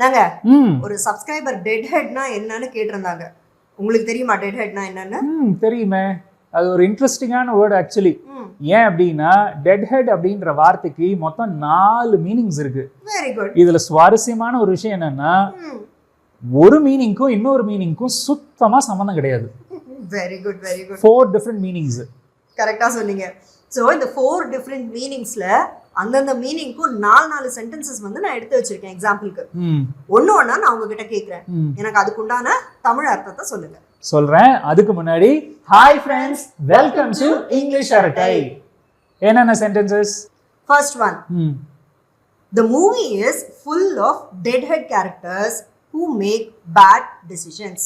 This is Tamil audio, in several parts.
நாங்க ஒரு சப்ஸ்கிரைபர் டெட் ஹெட்னா என்னன்னு கேட்டிருந்தாங்க. உங்களுக்கு தெரியுமா டெட் ஹெட்னா என்னன்னு? தெரியுமே. அது ஒரு இன்ட்ரெஸ்டிங்கான வேர்டு ஆக்சுவலி. ஏன் அப்படின்னா டெட் ஹெட் அப்படின்ற வார்த்தைக்கு மொத்தம் 4 மீனிங்ஸ் இருக்கு. Very good. இதுல சுவாரஸ்யமான ஒரு விஷயம் என்னன்னா ஒரு மீனிங்க்கும் இன்னொரு மீனிங்க்கும் சுத்தமா சம்பந்தம் கிடையாது. Very good very good. 4 different meanings. கரெக்டா சொன்னீங்க. சோ இந்த 4 டிஃபரெண்ட் மீனிங்ஸ்ல அந்தந்த மீனிங்க்கும் 4 சென்டென்சஸ் வந்து நான் எடுத்து வச்சிருக்கேன் எக்ஸாம்பிளுக்கு. ஒண்ணு ஒண்ணா நான் உங்ககிட்ட கேக்குறேன். எனக்கு அதுக்குண்டான தமிழ் அர்த்தத்தை சொல்லுங்க. சொல்றேன். அதுக்கு முன்னாடி hi friends, welcome to English அரட்டை. என்னென்ன sentences? First one, the movie is full of deadhead characters who make bad decisions.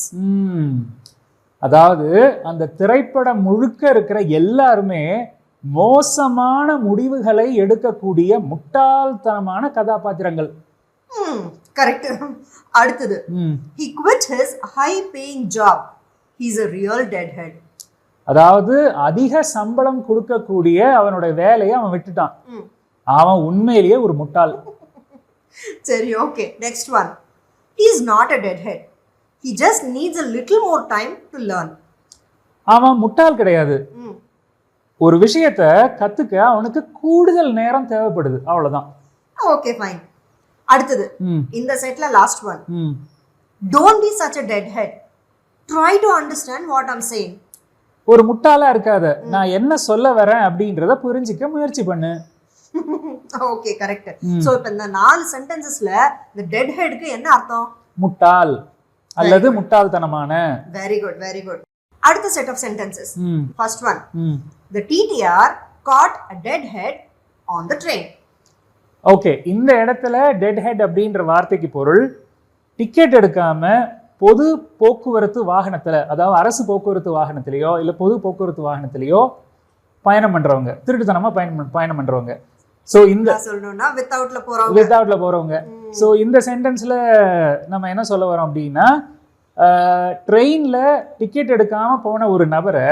அதாவது அந்த திரைப்படம் முழுக்க இருக்கிற எல்லாருமே மோசமான முடிவுகளை எடுக்கக்கூடிய முட்டாள்தனமான கதாபாத்திரங்கள். கரெக்ட். அடுத்தது, he quit his high paying job. He's a real deadhead. அதாவது அதிக சம்பளம் கொடுக்கக்கூடிய அவனுடைய வேலையை அவன் விட்டுட்டான். அவன் உண்மையிலேயே ஒரு முட்டாள். சரி, okay. Next one, he is not a deadhead. He just needs a little more time to learn. அவன் முட்டாள் கிடையாது. ஒரு விஷயத்தை கத்துக்க அவனுக்கு கூடுதல் நேரம் தேவைப்படுது, அவ்வளவுதான். Okay fine. அடுத்தது, இந்த செட்ல last one, don't be such a deadhead. Try to understand what I'm saying. ஒரு முட்டாளா இருக்காத, நான் என்ன சொல்ல வரேன் அப்படின்றத புரிஞ்சிக்க முயற்சி பண்ணு. Okay, correct. சோ இப்போ இந்த 4 சென்டென்சஸ்ல இந்த டெட் ஹெட்க்கு என்ன அர்த்தம்? முட்டாள் அல்லது முட்டாள்தனமான. Very good very good. அடுத்த set of sentences. First one, the TTR caught a dead head on the train. Okay, இந்த இடத்துல டெட் ஹெட் அப்படின்ற வார்த்தைக்கு பொருள் டிக்கெட் எடுக்காம பொது போக்குவரத்து வாகனத்துல, அதாவது அரசு போக்குவரத்து வாகனத்திலேயோ இல்ல பொது போக்குவரத்து வாகனத்திலேயோ பயணம் பண்றவங்க, திருட்டுத்தனமா பயணம் பண்றவங்க. சோ இந்த சொல்லணும்னா வித்தவுட்ல போறவங்க. சோ இந்த சென்டென்ஸ்ல நம்ம என்ன சொல்ல வரோம் அப்படின்னா, ட்ரெயின்ல டிக்கெட் எடுக்காம போன ஒரு நபரை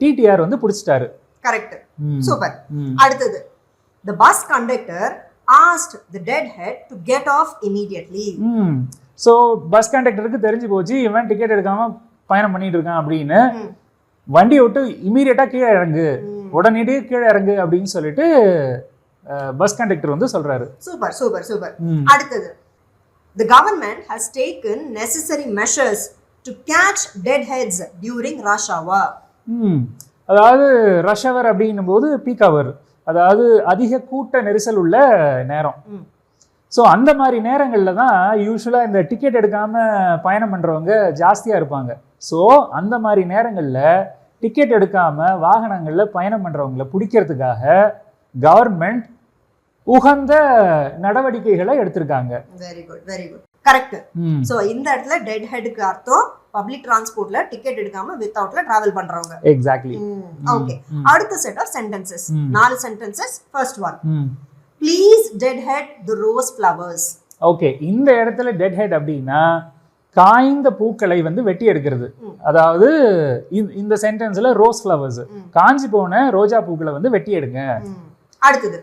டிடிஆர் வந்து பிடிச்சிட்டாரு. Correct, super. அடுத்தது, the bus conductor asked the deadhead to get off immediately. So bus கண்டக்டருக்கு தெரிஞ்சு போச்சு இவன் டிக்கெட் எடுக்காம பயணம் பண்ணிட்டு இருக்கான் அப்படின்னு. வண்டியை விட்டு இமீடியட்டா கீழே இறங்கு, உடனடியே கீழே இறங்கு அப்படின்னு சொல்லிட்டு பஸ் கண்டக்டர் வந்து சொல்றாரு. Super super super. அடுத்தது, the government has taken necessary measures to catch deadheads during rush hour. அதாவது ரஷ் அவர் அப்படின்னும் போது பீக் அவர், அதாவது அதிக கூட்ட நெரிசல் உள்ள நேரம். ஸோ அந்த மாதிரி நேரங்களில் தான் யூஸ்வலாக இந்த டிக்கெட் எடுக்காமல் பயணம் பண்ணுறவங்க ஜாஸ்தியாக இருப்பாங்க. ஸோ அந்த மாதிரி நேரங்களில் டிக்கெட் எடுக்காமல் வாகனங்களில் பயணம் பண்ணுறவங்களை பிடிக்கிறதுக்காக கவர்மெண்ட் உகந்த நடவடிக்கைகளை எடுத்திருக்காங்க. Very good very good. Correct. So இந்த இடத்துல டெட் ஹெட்க்கு அர்த்தம் பப்ளிக் டிரான்ஸ்போர்ட்ல டிக்கெட் எடுக்காம வித்தவுட்ல டிராவல் பண்றவங்க. எக்ஸாக்ட்லி. ஓகே, அடுத்த set of sentences, 4 sentences. First one, please deadhead the rose flowers. Okay, இந்த இடத்துல டெட் ஹெட் அப்படின்னா காய்ந்த பூக்களை வந்து வெட்டி எடுக்கிறது. அதாவது இந்த சென்டென்ஸ்ல ரோஸ் ஃப்ளவர்ஸ், காஞ்சி போன ரோஜா பூக்களை வந்து வெட்டி எடுங்க. அடுத்தது,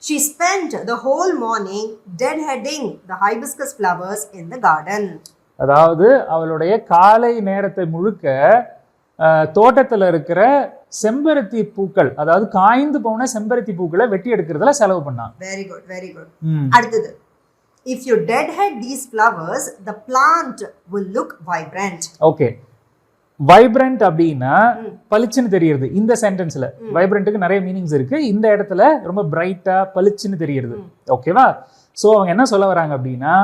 she spent the whole morning deadheading the hibiscus flowers in the garden. அதாவது அவளுடைய காலை நேரத்தை முழுக்க தோட்டத்துல இருக்கிற செம்பருத்தி பூக்கள், அதாவது காய்ந்து போன செம்பருத்தி பூக்களை வெட்டி எடுக்கிறதுல செலவு பண்ணான். Very good very good. அடுத்தது, if you deadhead these flowers the plant will look vibrant. Okay, vibrant அப்படின்னா பளிச்சுன்னு தெரியுது. இந்த சென்டென்ஸ்ல வைப்ரண்ட்டுக்கு நிறைய மீனிங்ஸ் இருக்கு. இந்த இடத்துல ரொம்ப பிரைட்டா பளிச்சுன்னு தெரியுது. ஓகேவா? ஸோ அவங்க என்ன சொல்ல வராங்க அப்படின்னா,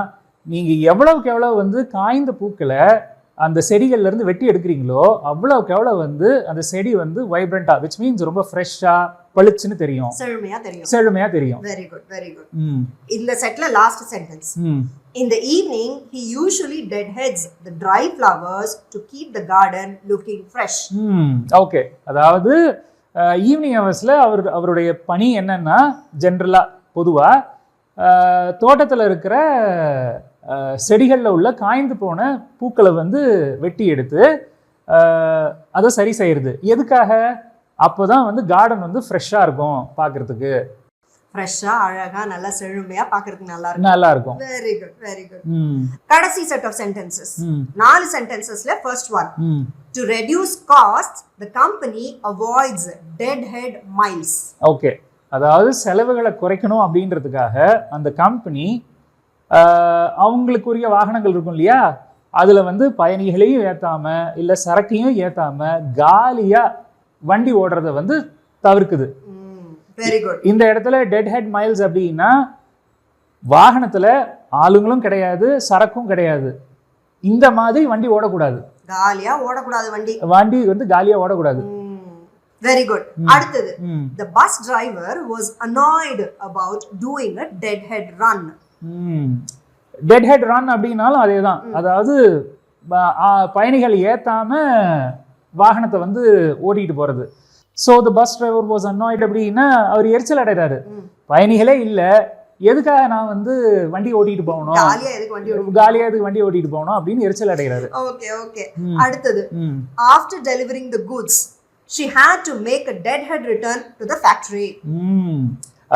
நீங்க எவ்வளவுக்கு எவ்வளவு வந்து காய்ந்த பூக்களை அந்த செடிகள்ல இருந்து வெட்டி எடுக்கிறீங்களோ அவ்வளவுக்கு எவ்வளவு வந்து அந்த செடி வந்து வைப்ரண்டா, which means ரொம்ப ஃப்ரெஷ்ஷா பளிச்சுன்னு தெரியும், செழுமையா தெரியும். Very good very good. இந்த செட்ல last sentence, in the evening he usually deadheads the dry flowers to keep the garden looking fresh. Okay, அதாவது ஈவினிங் ஹவர்ஸ்ல அவருடைய பணி என்னன்னா, ஜென்ரலா பொதுவா தோட்டத்துல இருக்கிற செடிகளில் உள்ள காய்ந்து போன பூக்களை வந்து வெட்டி எடுத்து அதை சரி செய்யறது. எதுக்காக? அப்போதான் வந்து கார்டன் வந்து ஃப்ரெஷ்ஷாக இருக்கும் பார்க்கறதுக்கு. ஃப்ரெஷ்ஷா அழகா நல்லா செழுமையா பார்க்கிறதுக்கு நல்லா இருக்கும். நல்லா இருக்கும். Very good very good. கடைசி செட் ஆஃப் சென்டென்சஸ் 4 சென்டென்சஸ்ல first one, to reduce costs the company avoids deadhead miles. Okay, அதாவது செலவுகளை குறைக்கணும் அப்படின்றதுக்காக அந்த கம்பெனி அவங்களுக்குரிய வாகனங்கள் இருக்கும் இல்லையா, அதுல வந்து பயணிகளையும் ஏத்தாம இல்ல சரக்கையும் ஏத்தாம காலியா வண்டி ஓடுறத வந்து தவிர்க்குது. Very good. இந்த இடத்துல டெட் ஹெட் மைல்ஸ் அப்படின்னா வாகனத்துல ஆளுங்களும் கிடையாது சரக்கும் கிடையாது, இந்த மாதிரி வண்டி ஓடக்கூடாது, காலியா ஓடக்கூடாது வண்டி, வண்டி வந்து காலியா ஓடக்கூடாது. Very good. அடுத்தது, the bus driver was annoyed about doing a deadhead run. Dead head run அப்படின்னாலும் அதே தான், அதாவது பயணிகள் ஏத்தாம வாகனத்தை வந்து ஓட்டிட்டு போறது. So the bus driver was annoyed அப்படின்னா அவர் எரிச்சல் அடைறாரு, பயணிகளே இல்லை எதுக்காக நான் வந்து வண்டி ஓட்டிட்டு போகணும், காலியா எதுக்கு வண்டி ஓட்டிட்டு போகணும் அப்படின்னு எரிச்சல் அடைகிறாரு. Okay okay. அடுத்தது, after delivering the goods she had to make a deadhead return to the factory.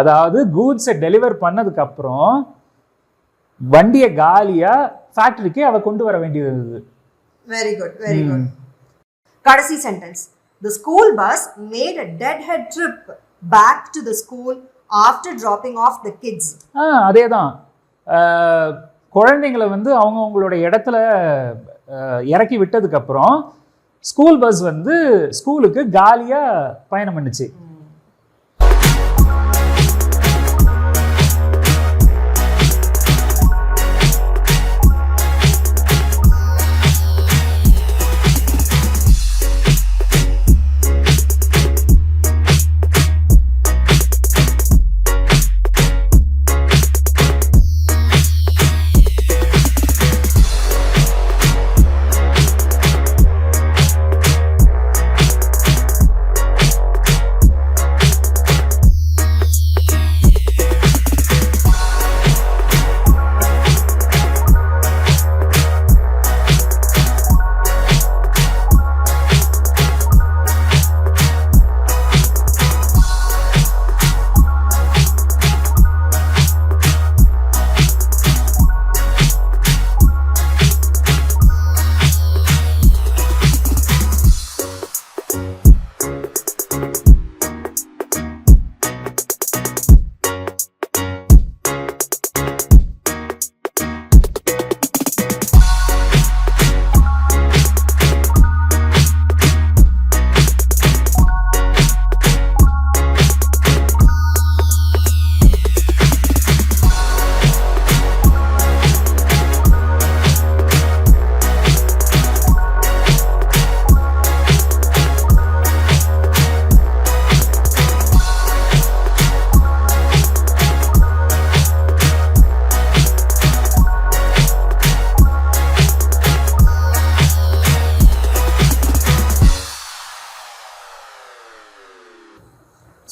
அதாவது கூட்ஸை டெலிவர் பண்ணதுக்கு அப்புறம் வண்டியை காலியா ஃபேக்டரிக்கு அவ கொண்டு வர வேண்டியது இருந்தது. Very good very good. கடைசி sentence, the school bus made a deadhead trip back to the school after dropping off the kids. அதேதான், குழந்தைங்களை வந்து அவங்களோட இடத்துல இறக்கி விட்டதுக்கு அப்புறம் ஸ்கூல் பஸ் வந்து ஸ்கூலுக்கு காலியா பயணம் பண்ணுச்சு.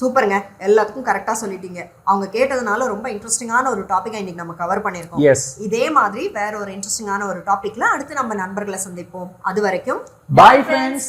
சூப்பருங்க, எல்லாத்துக்கும் கரெக்டாக சொல்லிட்டீங்க. அவங்க கேட்டதுனால ரொம்ப இன்ட்ரெஸ்டிங்கான ஒரு டாப்பிக்கை இன்னைக்கு நம்ம கவர் பண்ணியிருக்கோம். இதே மாதிரி வேற ஒரு இன்ட்ரெஸ்டிங்கான ஒரு டாபிக்ல அடுத்து நம்ம நண்பர்களை சந்திப்போம். அது வரைக்கும் பை ஃப்ரெண்ட்ஸ்.